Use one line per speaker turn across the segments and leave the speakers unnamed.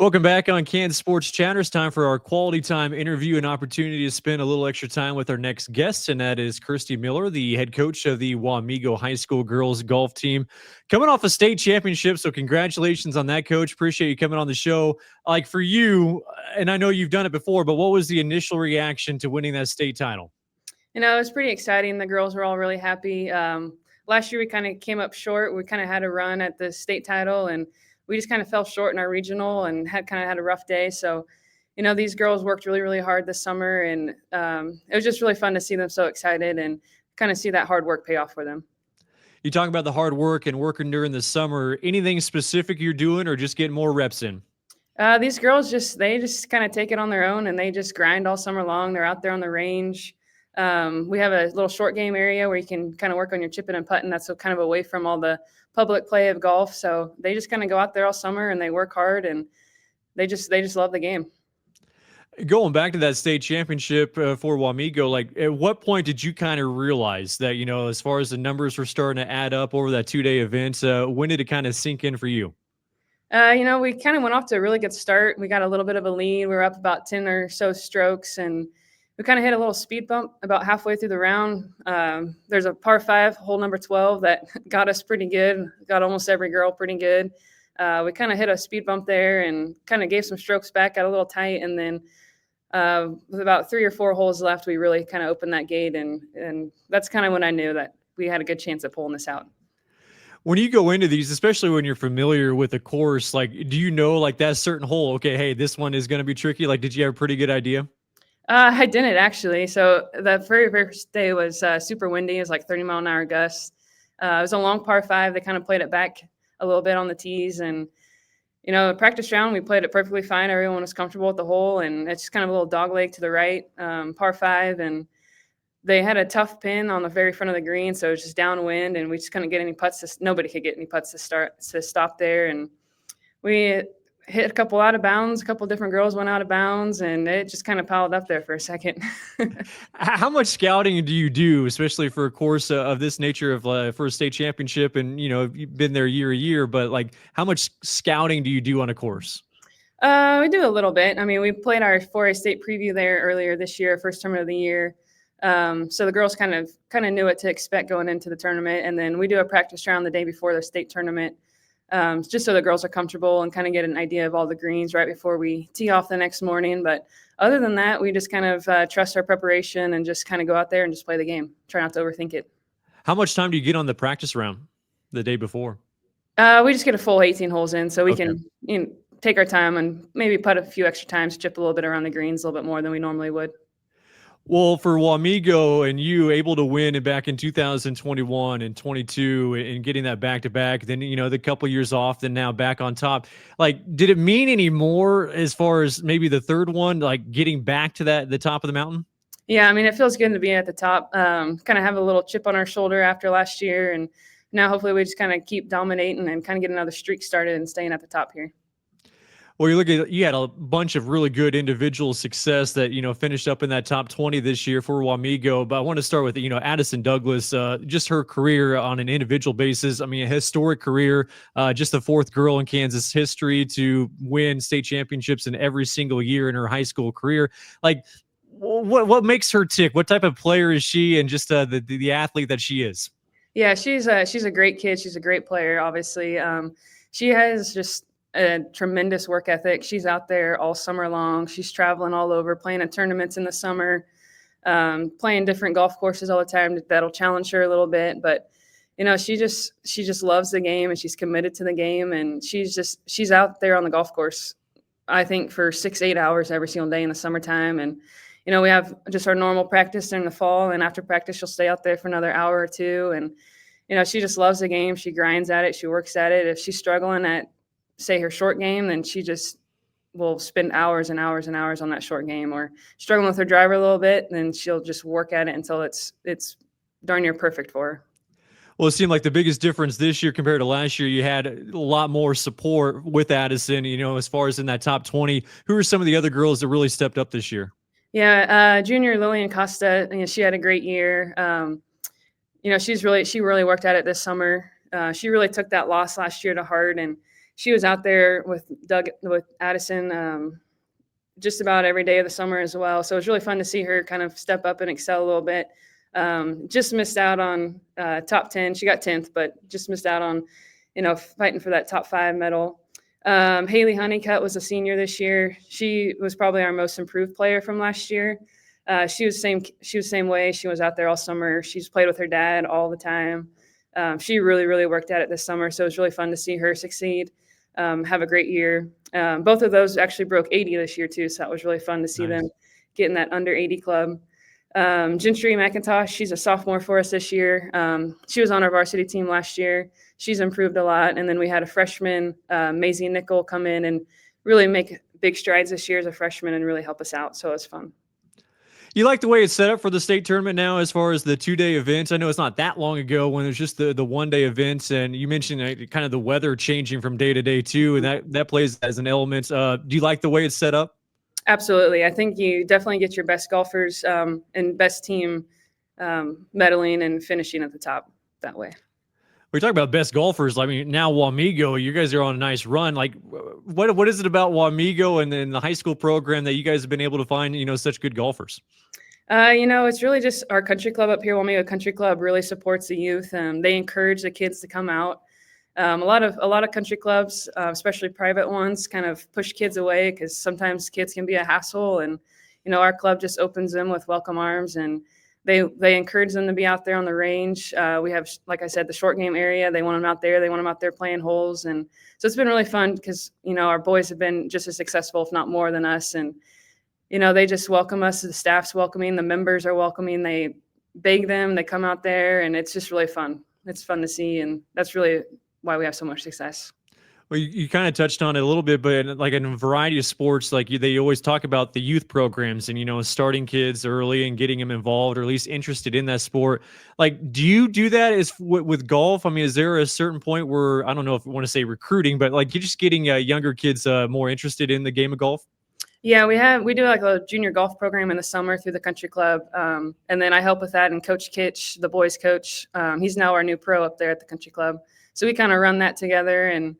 Welcome back on Kansas Sports Chatter. It's time for our quality time interview and opportunity to spend a little extra time with our next guest, and that is Kyrstie Miller, the head coach of the Wamego High School girls golf team. Coming off a state championship, so congratulations on that, Coach. Appreciate you coming on the show. Like for you, and I know you've done it before, but what was the initial reaction to winning that state title?
It was pretty exciting. The girls were all really happy. Last year, we kind of came up short. We kind of had a run at the state title, and we just kind of fell short in our regional and had a rough day. So, these girls worked really, really hard this summer, and it was just really fun to see them so excited and kind of see that hard work pay off for them.
You talk about the hard work and working during the summer. Anything specific you're doing, or just getting more reps in?
These girls they just kind of take it on their own, and they just grind all summer long. They're out there on the range. We have a little short game area where you can kind of work on your chipping and putting. That's kind of away from all the public play of golf. So they just kind of go out there all summer and they work hard, and they just love the game.
Going back to that state championship for Wamego, like at what point did you kind of realize that, as far as the numbers were starting to add up over that 2-day event, when did it kind of sink in for you?
We kind of went off to a really good start. We got a little bit of a lead. We were up about 10 or so strokes, and we kind of hit a little speed bump about halfway through the round. There's a par 5, hole number 12, that got us pretty good, got almost every girl pretty good. We kind of hit a speed bump there and kind of gave some strokes back, got a little tight, and then with about 3 or 4 holes left, we really kind of opened that gate, and that's kind of when I knew that we had a good chance of pulling this out.
When you go into these, especially when you're familiar with the course, like, do you know, like, that certain hole, okay, hey, this one is going to be tricky? Like, did you have a pretty good idea?
I didn't actually. So the very first day was super windy. It was like 30-mile-an-hour gusts. It was a long par 5. They kind of played it back a little bit on the tees, and the practice round, we played it perfectly fine. Everyone was comfortable with the hole, and it's just kind of a little dog leg to the right, par 5, and they had a tough pin on the very front of the green, so it was just downwind, and we just couldn't get any putts. Nobody could get any putts to stop there, and we hit a couple out of bounds. A couple different girls went out of bounds, and it just kind of piled up there for a second.
How much scouting do you do, especially for a course of this nature for a state championship? And, you've been there year to year, but like how much scouting do you do on a course?
We do a little bit. I mean, we played our 4A state preview there earlier this year, first tournament of the year. So the girls kind of knew what to expect going into the tournament. And then we do a practice round the day before the state tournament, just so the girls are comfortable and kind of get an idea of all the greens right before we tee off the next morning. But other than that, we just kind of trust our preparation and just kind of go out there and just play the game. Try not to overthink it.
How much time do you get on the practice round the day before?
We just get a full 18 holes in, so we can take our time and maybe putt a few extra times, chip a little bit around the greens, a little bit more than we normally would.
Well, for Wamego and you able to win it back in 2021 and 22 and getting that back-to-back, then, the couple years off, then now back on top, like, did it mean any more as far as maybe the third one, like getting back to the top of the mountain?
Yeah, I mean, it feels good to be at the top, kind of have a little chip on our shoulder after last year. And now hopefully we just kind of keep dominating and kind of get another streak started and staying at the top here.
Well, you had a bunch of really good individual success that, finished up in that top 20 this year for Wamego. But I want to start with, Addison Douglas, just her career on an individual basis. I mean, a historic career, just the 4th girl in Kansas history to win state championships in every single year in her high school career. Like, what makes her tick? What type of player is she, and just the athlete that she is?
Yeah, she's a great kid. She's a great player, obviously. She has just a tremendous work ethic. She's out there all summer long. She's traveling all over, playing at tournaments in the summer, playing different golf courses all the time. That'll challenge her a little bit, but she just loves the game, and she's committed to the game, and she's out there on the golf course, I think, for 6-8 hours every single day in the summertime. And we have just our normal practice during the fall, and after practice she'll stay out there for another hour or two. And she just loves the game. She grinds at it. She works at it. If she's struggling at, say, her short game, then she just will spend hours and hours and hours on that short game. Or struggling with her driver a little bit, then she'll just work at it until it's darn near perfect for her.
Well, it seemed like the biggest difference this year compared to last year, you had a lot more support with Addison, as far as in that top 20. Who are some of the other girls that really stepped up this year?
Yeah, junior Lillian Costa, she had a great year. She really worked at it this summer. She really took that loss last year to heart, and she was out there with Addison just about every day of the summer as well. So it was really fun to see her kind of step up and excel a little bit. Just missed out on top 10. She got 10th, but just missed out on, fighting for that top 5 medal. Haley Honeycutt was a senior this year. She was probably our most improved player from last year. She was same way. She was out there all summer. She's played with her dad all the time. She really, really worked at it this summer. So it was really fun to see her succeed, have a great year. Both of those actually broke 80 this year too. So that was really fun to see them get in that under 80 club. Gentry McIntosh, she's a sophomore for us this year. She was on our varsity team last year. She's improved a lot. And then we had a freshman, Maisie Nickel, come in and really make big strides this year as a freshman and really help us out. So it was fun.
You like the way it's set up for the state tournament now as far as the 2-day events? I know it's not that long ago when it was just the 1-day events, and you mentioned kind of the weather changing from day to day too, and that plays as an element. Do you like the way it's set up?
Absolutely. I think you definitely get your best golfers and best team medaling and finishing at the top that way.
We talk about best golfers. I mean, now Wamego, you guys are on a nice run. Like, what is it about Wamego and then the high school program that you guys have been able to find, such good golfers?
It's really just our country club up here. Wamego Country Club really supports the youth. They encourage the kids to come out. A lot of country clubs, especially private ones, kind of push kids away because sometimes kids can be a hassle. And our club just opens them with welcome arms, and they encourage them to be out there on the range. We have, like I said, the short game area. They want them out there. They want them out there playing holes, and so it's been really fun because our boys have been just as successful, if not more, than us. And they just welcome us. The staff's welcoming. The members are welcoming. They beg them. They come out there, and it's just really fun. It's fun to see, and that's really why we have so much success.
Well, you kind of touched on it a little bit, but like in a variety of sports, like they always talk about the youth programs and, starting kids early and getting them involved or at least interested in that sport. Like, do you do that with golf? I mean, is there a certain point where, I don't know if you want to say recruiting, but like you're just getting younger kids more interested in the game of golf?
Yeah, we do like a junior golf program in the summer through the country club. And then I help with that, and Coach Kitch, the boys coach, he's now our new pro up there at the country club. So we kind of run that together and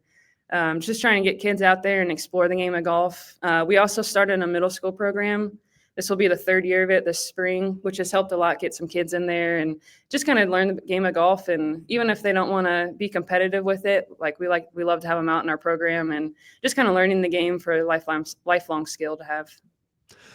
just trying to get kids out there and explore the game of golf. We also started a middle school program. This will be the 3rd year of it this spring, which has helped a lot get some kids in there and just kind of learn the game of golf. And even if they don't want to be competitive with it, we love to have them out in our program and just kind of learning the game for a lifelong skill to have.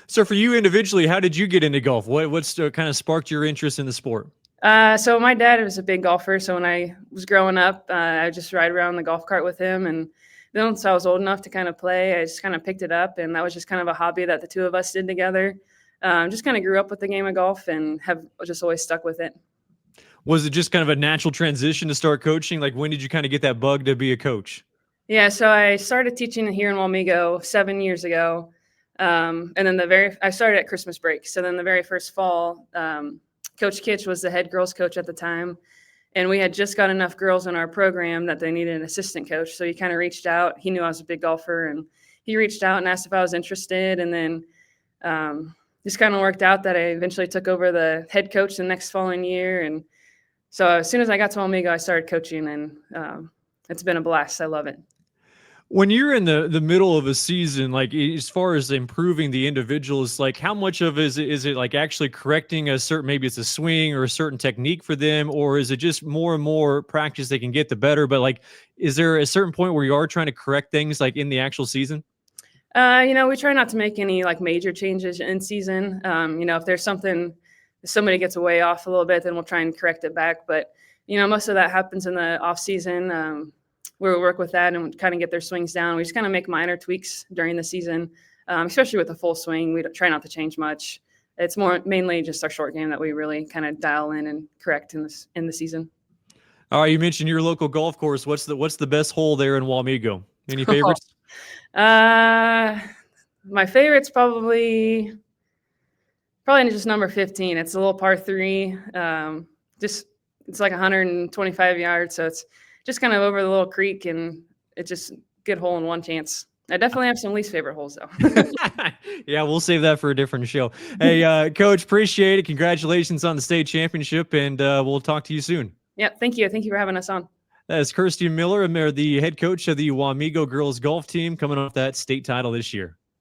So for you individually, how did you get into golf? What's kind of sparked your interest in the sport?
So my dad was a big golfer. So when I was growing up, I just ride around the golf cart with him. And then once I was old enough to kind of play, I just kind of picked it up. And that was just kind of a hobby that the two of us did together. Just kind of grew up with the game of golf and have just always stuck with it.
Was it just kind of a natural transition to start coaching? Like, when did you kind of get that bug to be a coach?
Yeah, so I started teaching here in Wamego 7 years ago. And then I started at Christmas break. So then the very first fall, Coach Kitch was the head girls coach at the time, and we had just got enough girls in our program that they needed an assistant coach. So he kind of reached out. He knew I was a big golfer, and he reached out and asked if I was interested. And then just kind of worked out that I eventually took over the head coach the next following year. And so as soon as I got to Wamego, I started coaching, and it's been a blast. I love it.
When you're in the middle of a season, like as far as improving the individuals, like how much of is it like actually correcting a certain, maybe it's a swing or a certain technique for them, or is it just more and more practice they can get the better? But like, is there a certain point where you are trying to correct things like in the actual season?
We try not to make any like major changes in season. If there's something, if somebody gets way off a little bit, then we'll try and correct it back. But, most of that happens in the off season. We'll work with that and kind of get their swings down. We just kind of make minor tweaks during the season, especially with the full swing. We try not to change much. It's mainly just our short game that we really kind of dial in and correct in the season.
All right, you mentioned your local golf course. What's the best hole there in Wamego? Any favorites?
My favorite's probably just number 15. It's a little par 3. It's like 125 yards, so it's just kind of over the little creek, and it's just good hole in one chance. I definitely have some least favorite holes though.
Yeah, we'll save that for a different show. Hey, Coach, appreciate it. Congratulations on the state championship, and we'll talk to you soon.
Yeah, thank you. Thank you for having us on.
That is Kyrstie Miller, the head coach of the Wamego girls golf team, coming off that state title this year.